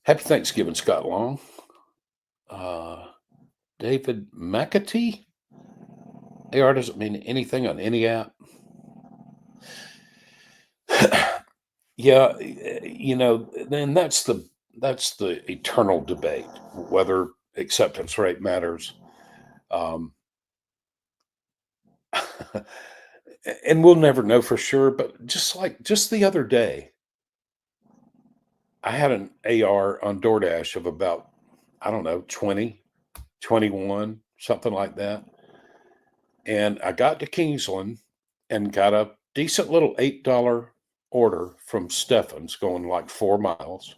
Happy Thanksgiving, Scott Long. Uh, David McAtee. AR doesn't mean anything on any app. Yeah, then that's the eternal debate whether acceptance rate matters. Um, and we'll never know for sure. But just the other day, I had an AR on DoorDash of about, I don't know, 20, 21, something like that. And I got to Kingsland and got a decent little $8 order from Stefan's going like 4 miles.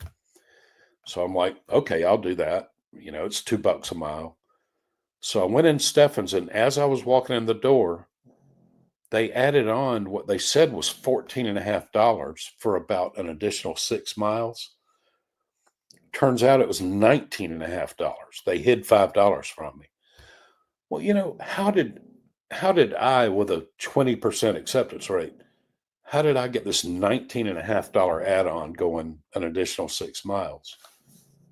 So I'm like, okay, I'll do that. It's $2 a mile. So I went in Stefan's, and as I was walking in the door, they added on what they said was $14.50 for about an additional 6 miles. Turns out it was $19.50. They hid $5 from me. Well, how did I, with a 20% acceptance rate, how did I get this $19.50 add-on going an additional 6 miles?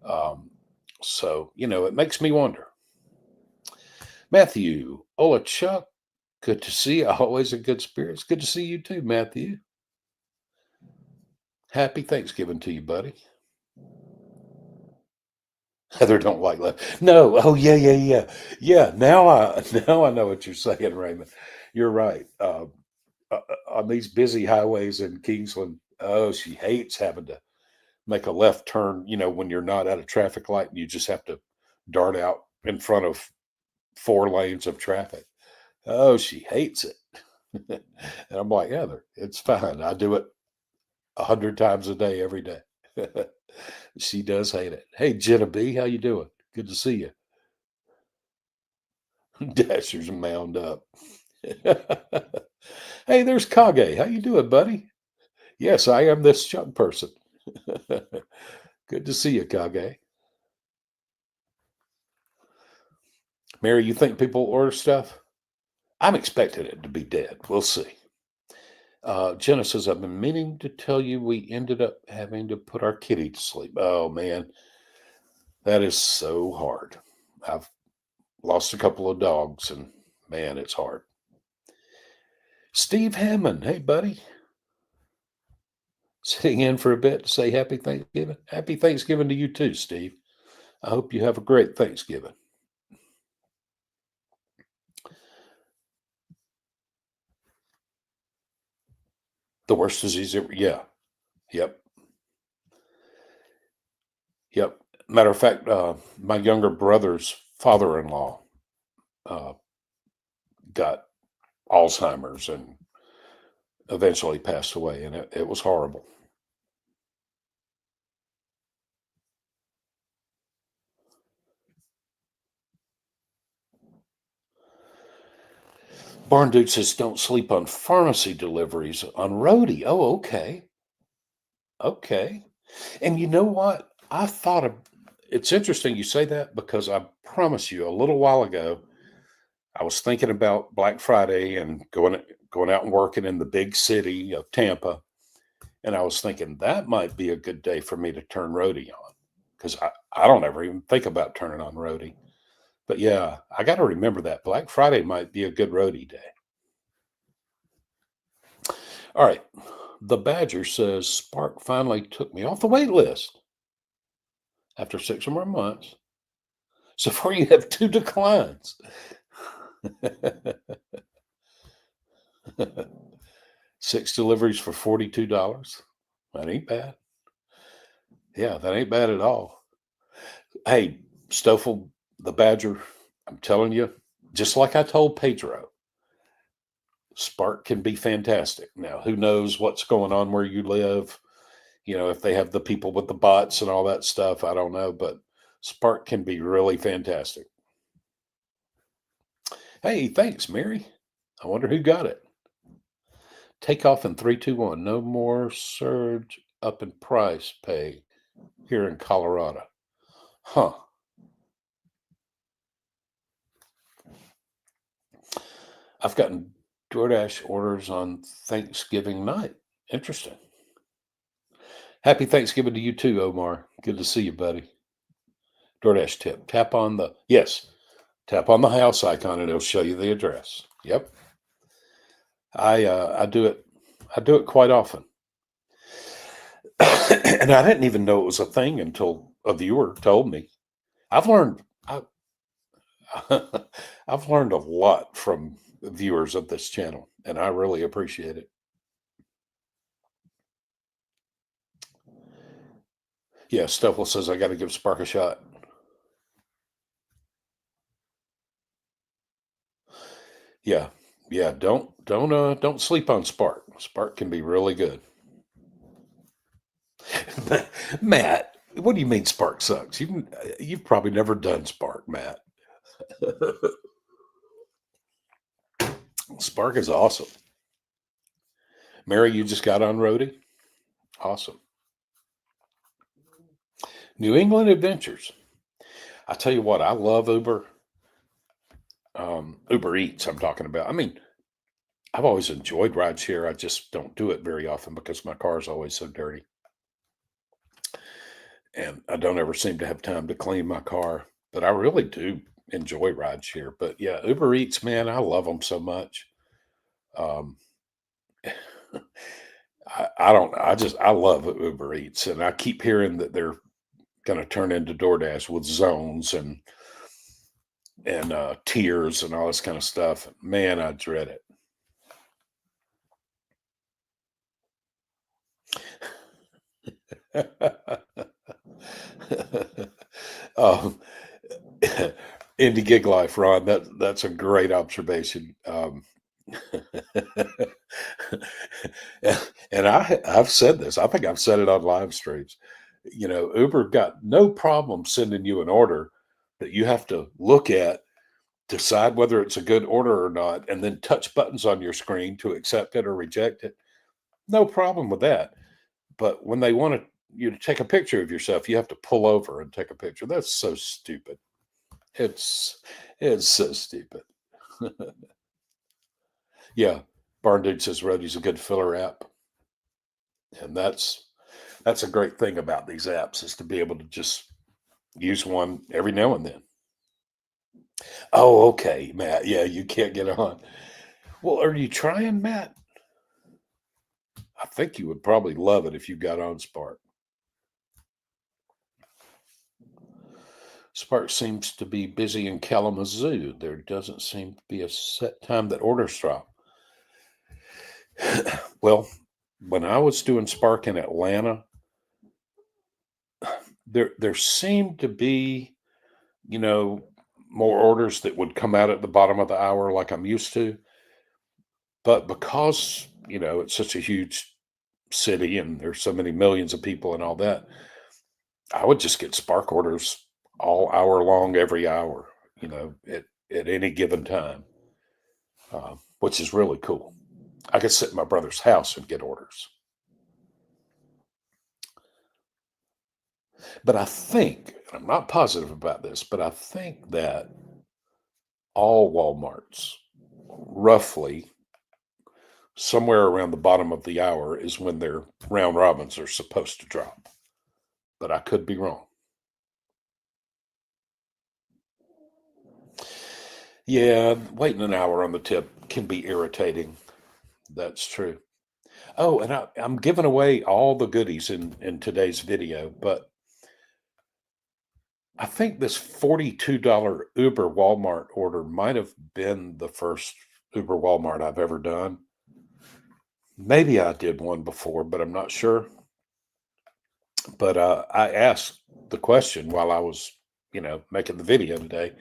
Um, so, it makes me wonder. Matthew, Ola Chuck, good to see you. Always in good spirits. Good to see you too, Matthew. Happy Thanksgiving to you, buddy. Heather don't like left. No. Oh yeah, yeah, yeah, yeah. Now I know what you're saying, Raymond. You're right. On these busy highways in Kingsland, oh, she hates having to make a left turn. When you're not at a traffic light and you just have to dart out in front of 4 lanes of traffic. Oh, she hates it. And I'm like, Heather, it's fine. I do it 100 times a day, every day. She does hate it. Hey, Jenna B, how you doing? Good to see you. Dasher's mound up. Hey, there's Kage. How you doing, buddy? Yes, I am this chunk person. Good to see you, Kage. Mary, you think people order stuff? I'm expecting it to be dead. We'll see. Jenna says, I've been meaning to tell you we ended up having to put our kitty to sleep. Oh, man, that is so hard. I've lost a couple of dogs, and man, it's hard. Steve Hammond, hey, buddy. Sitting in for a bit to say happy Thanksgiving. Happy Thanksgiving to you too, Steve. I hope you have a great Thanksgiving. The worst disease ever. Yeah. Yep. Yep. Matter of fact, my younger brother's father-in-law uh, got Alzheimer's and eventually passed away, and it was horrible. Barn Dude says, don't sleep on pharmacy deliveries on roadie. Oh, okay. Okay. And you know what? I thought of it's interesting you say that because I promise you a little while ago, I was thinking about Black Friday and going out and working in the big city of Tampa. And I was thinking that might be a good day for me to turn roadie on because I don't ever even think about turning on roadie. But yeah, I got to remember that Black Friday might be a good roadie day. All right. The Badger says Spark finally took me off the wait list after 6 or more months. So far, you have two declines. 6 deliveries for $42. That ain't bad. Yeah, that ain't bad at all. Hey, Stoffel, the Badger, I'm telling you, just like I told Pedro, Spark can be fantastic. Now, who knows what's going on where you live? If they have the people with the bots and all that stuff, I don't know, but Spark can be really fantastic. Hey, thanks, Mary. I wonder who got it. Take off in 3, 2, 1. No more surge up in price pay here in Colorado. Huh. I've gotten DoorDash orders on Thanksgiving night. Interesting. Happy Thanksgiving to you too, Omar. Good to see you, buddy. DoorDash tip. Tap on the house icon and it'll show you the address. Yep. I do it. I do it quite often. And I didn't even know it was a thing until a viewer told me. I've learned I, I've learned a lot from viewers of this channel, and I really appreciate it. Yeah, Stoffel says I got to give Spark a shot. Yeah, yeah. Don't sleep on Spark. Spark can be really good. Matt, what do you mean Spark sucks? You've probably never done Spark, Matt. Spark is awesome. Mary, you just got on roadie. Awesome. New England Adventures. I tell you what, I love Uber. Uber Eats. I'm talking about. I mean, I've always enjoyed rideshare. I just don't do it very often because my car is always so dirty, and I don't ever seem to have time to clean my car. But I really do enjoy rideshare. But yeah, Uber Eats, man, I love them so much. Um, I don't. I love Uber Eats, and I keep hearing that they're going to turn into DoorDash with zones and tiers and all this kind of stuff. Man, I dread it. um, Indie gig life, Ron. That's a great observation. And I've said this. I think I've said it on live streams. Uber got no problem sending you an order that you have to look at, decide whether it's a good order or not, and then touch buttons on your screen to accept it or reject it. No problem with that. But when they want you to take a picture of yourself, you have to pull over and take a picture. That's so stupid. It's it's so stupid. Yeah, Barn Dude says Roadie's a good filler app, and that's a great thing about these apps is to be able to just use one every now and then. Oh, okay, Matt. Yeah, you can't get on. Well, are you trying, Matt? I think you would probably love it if you got on Spark. Spark seems to be busy in Kalamazoo. There doesn't seem to be a set time that orders drop. Well, when I was doing Spark in Atlanta, there seemed to be, you know, more orders that would come out at the bottom of the hour like I'm used to. But because, it's such a huge city and there's so many millions of people and all that, I would just get Spark orders all hour long, every hour, at any given time. which is really cool. I could sit in my brother's house and get orders. But I think, and I'm not positive about this, but I think that all Walmarts, roughly somewhere around the bottom of the hour, is when their round robins are supposed to drop. But I could be wrong. Yeah, waiting an hour on the tip can be irritating. That's true. Oh, and I'm giving away all the goodies in today's video, but I think this $42 Uber Walmart order might have been the first Uber Walmart I've ever done. Maybe I did one before, but I'm not sure. But I asked the question while I was, making the video today.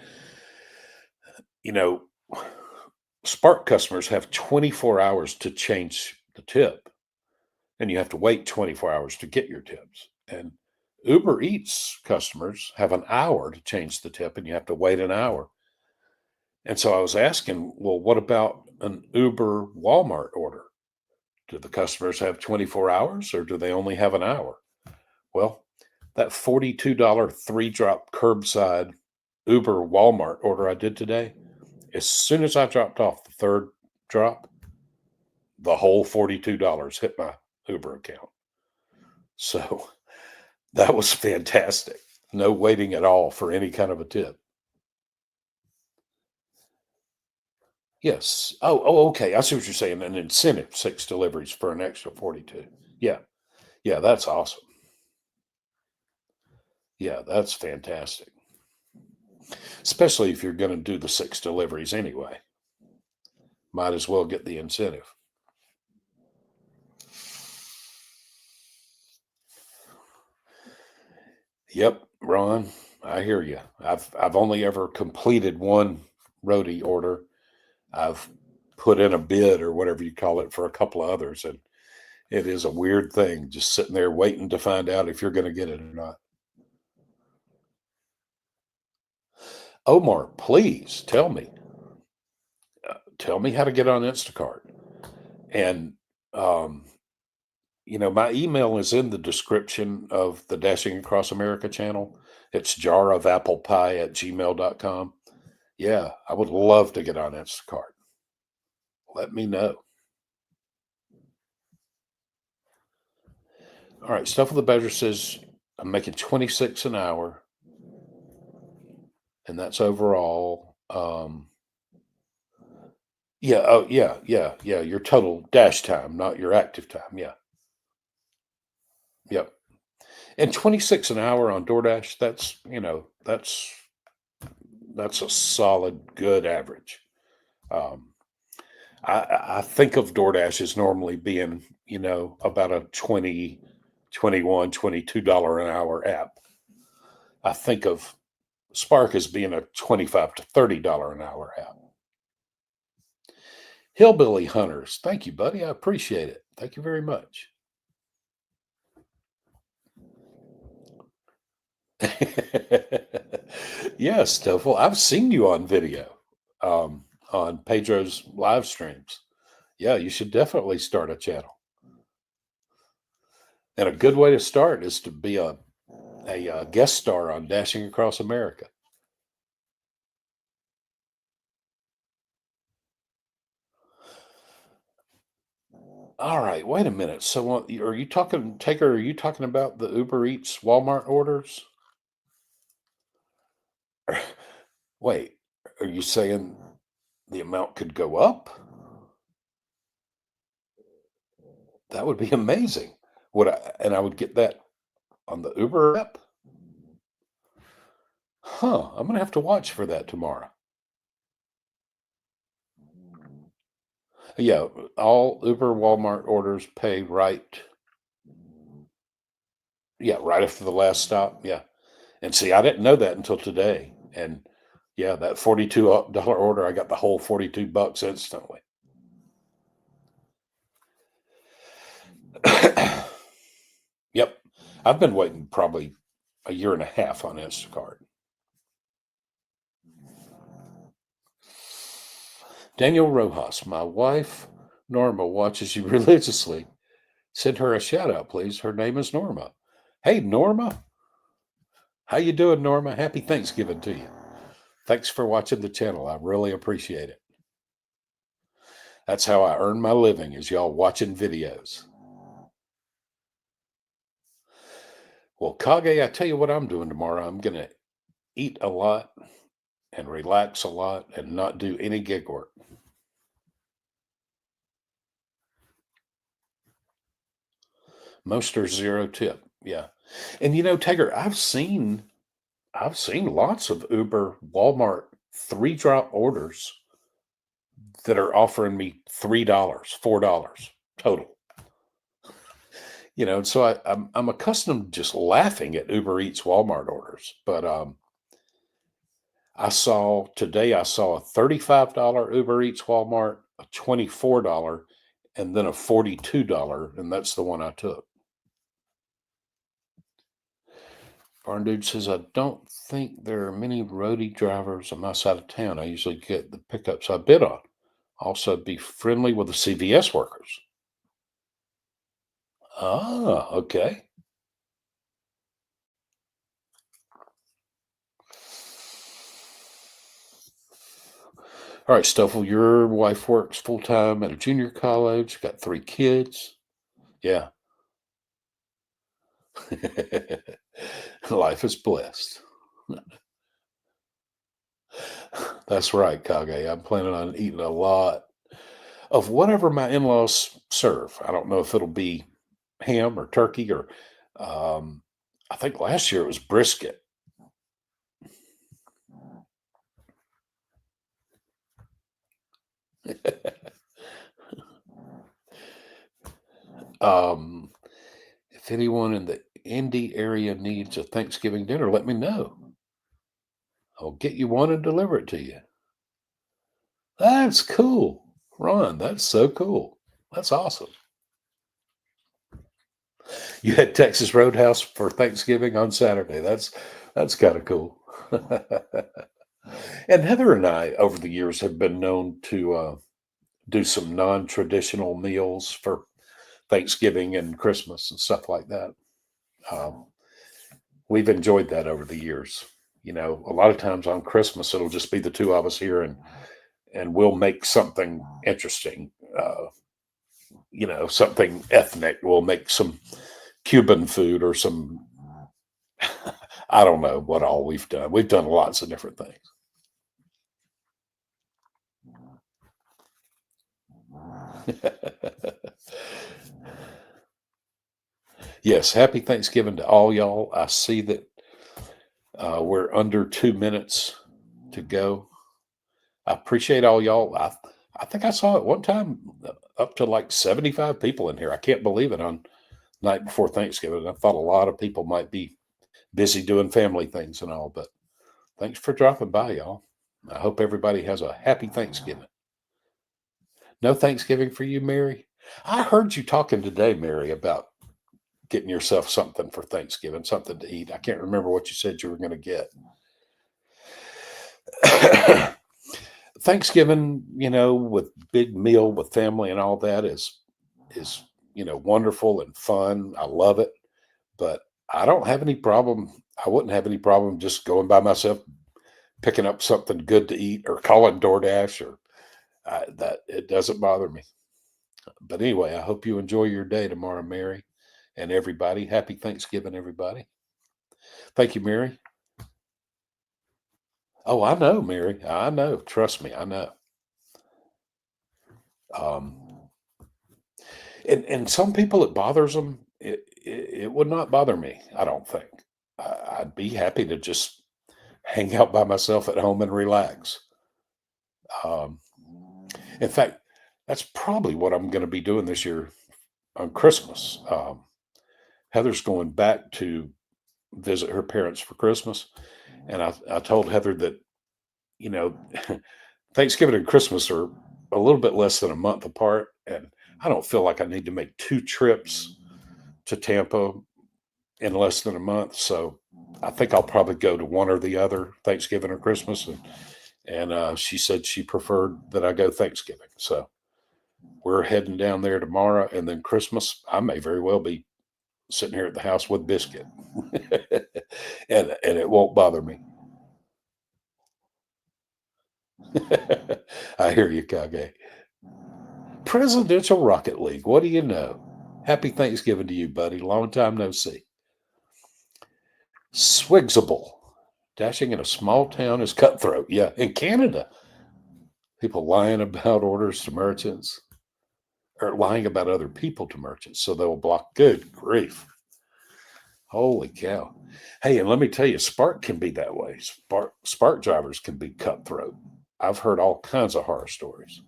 You know, Spark customers have 24 hours to change the tip, and you have to wait 24 hours to get your tips. And Uber Eats customers have an hour to change the tip, and you have to wait an hour. And so I was asking, well, what about an Uber Walmart order? Do the customers have 24 hours or do they only have an hour? Well, that $42 3-drop curbside Uber Walmart order I did today, as soon as I dropped off the third drop, the whole $42 hit my Uber account. So that was fantastic. No waiting at all for any kind of a tip. Yes. Oh, okay. I see what you're saying. An incentive, 6 deliveries for an extra 42. Yeah. Yeah, that's awesome. Yeah, that's fantastic. Especially if you're going to do the 6 deliveries anyway. Might as well get the incentive. Yep, Ron, I hear you. I've only ever completed one roadie order. I've put in a bid or whatever you call it for a couple of others, and it is a weird thing just sitting there waiting to find out if you're going to get it or not. Omar, please tell me how to get on Instacart. And um, my email is in the description of the Dashing Across America channel. It's jarofapplepie@gmail.com. Yeah, I would love to get on Instacart. Let me know. All right, Stuff with the Badger says I'm making 26 an hour, and that's overall. Yeah, oh yeah. Your total dash time, not your active time. Yeah, yep. And 26 an hour on DoorDash, that's a solid, good average. Um, I think of DoorDash as normally being, about a 20, 21, $22 an hour app. I think of Spark as being a 25 to $30 an hour app. Hillbilly Hunters, thank you, buddy. I appreciate it. Thank you very much. Yes, Stoffel. I've seen you on video on Pedro's live streams. Yeah, you should definitely start a channel. And a good way to start is to be a guest star on Dashing Across America. All right, wait a minute. So, are you talking, Taker? Are you talking about the Uber Eats Walmart orders? Wait, are you saying the amount could go up? That would be amazing. And I would get that on the Uber app? Huh, I'm gonna have to watch for that tomorrow. Yeah, all Uber Walmart orders pay right. Yeah, right after the last stop. Yeah. And see, I didn't know that until today. And yeah, that $42 order, I got the whole 42 bucks instantly. Yep. I've been waiting probably a year and a half on Instacart. Daniel Rojas, my wife Norma watches you religiously. Send her a shout out, please. Her name is Norma. Hey, Norma. How you doing, Norma? Happy Thanksgiving to you. Thanks for watching the channel. I really appreciate it. That's how I earn my living, is y'all watching videos. Well, Kage, I tell you what I'm doing tomorrow. I'm going to eat a lot and relax a lot and not do any gig work. Most are 0 tip. Yeah. And Tager, I've seen lots of Uber, Walmart 3-drop orders that are offering me $3, $4 total. And so I'm accustomed to just laughing at Uber Eats Walmart orders. But I saw a $35 Uber Eats Walmart, a $24, and then a $42, and that's the one I took. Barn Dude says, I don't think there are many roadie drivers on my side of town. I usually get the pickups I bid on. Also, be friendly with the CVS workers. Ah, okay. All right, Stoffel, your wife works full time at a junior college, got 3 kids. Yeah. Life is blessed. That's right, Kage. I'm planning on eating a lot of whatever my in laws serve. I don't know if it'll be ham or turkey or, um, I think last year it was brisket. um, if anyone in the Indy area needs a Thanksgiving dinner, let me know. I'll get you one and deliver it to you. That's cool. Ron, that's so cool. That's awesome. You had Texas Roadhouse for Thanksgiving on Saturday. That's kind of cool. And Heather and I, over the years, have been known to do some non-traditional meals for Thanksgiving and Christmas and stuff like that. Um, we've enjoyed that over the years. A lot of times on Christmas, it'll just be the two of us here, and we'll make something interesting. Something ethnic. We'll make some Cuban food or some, I don't know what all we've done. We've done lots of different things. Yes, happy Thanksgiving to all y'all. I see that we're under 2 minutes to go. I appreciate all y'all. I think I saw at one time up to like 75 people in here. I can't believe it on night before Thanksgiving. I thought a lot of people might be busy doing family things and all, but thanks for dropping by, y'all. I hope everybody has a happy Thanksgiving. No Thanksgiving for you, Mary? I heard you talking today, Mary, about getting yourself something for Thanksgiving, something to eat. I can't remember what you said you were going to get. Thanksgiving, with big meal with family and all that is wonderful and fun. I love it, but I don't have any problem. I wouldn't have any problem just going by myself, picking up something good to eat, or calling DoorDash, or that it doesn't bother me. But anyway, I hope you enjoy your day tomorrow, Mary, and everybody. Happy Thanksgiving, everybody. Thank you, Mary. Oh, I know, Mary. I know. Trust me, I know. Um, and some people it bothers them. It would not bother me. I don't think. I'd be happy to just hang out by myself at home and relax. Um, in fact, that's probably what I'm going to be doing this year on Christmas. Heather's going back to visit her parents for Christmas, and I told Heather that you know Thanksgiving and Christmas are a little bit less than a month apart, and I don't feel like I need to make 2 trips to Tampa in less than a month. So I think I'll probably go to one or the other, Thanksgiving or Christmas, and And she said she preferred that I go Thanksgiving. So we're heading down there tomorrow, and then Christmas, I may very well be sitting here at the house with Biscuit, and it won't bother me. I hear you, Kage. Presidential Rocket League. What do you know? Happy Thanksgiving to you, buddy. Long time no see. Swigsable. Dashing in a small town is cutthroat. Yeah, in Canada, people lying about orders to merchants or lying about other people to merchants. So they'll block. Good grief. Holy cow. Hey, and let me tell you, Spark can be that way. Spark drivers can be cutthroat. I've heard all kinds of horror stories.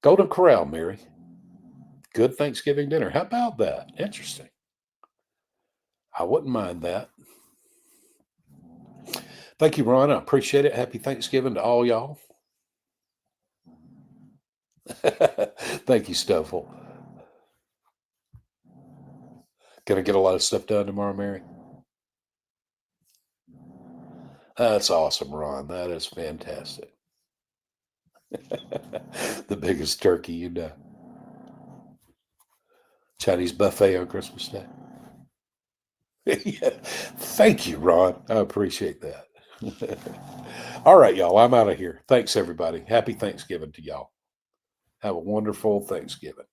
Golden Corral, Mary. Good Thanksgiving dinner. How about that? Interesting. I wouldn't mind that. Thank you, Ron. I appreciate it. Happy Thanksgiving to all y'all. Thank you, Stoffel. Gonna get a lot of stuff done tomorrow, Mary. That's awesome, Ron. That is fantastic. The biggest turkey, you know. Chinese buffet on Christmas Day. Yeah. Thank you, Ron. I appreciate that. All right, y'all. I'm out of here. Thanks, everybody. Happy Thanksgiving to y'all. Have a wonderful Thanksgiving.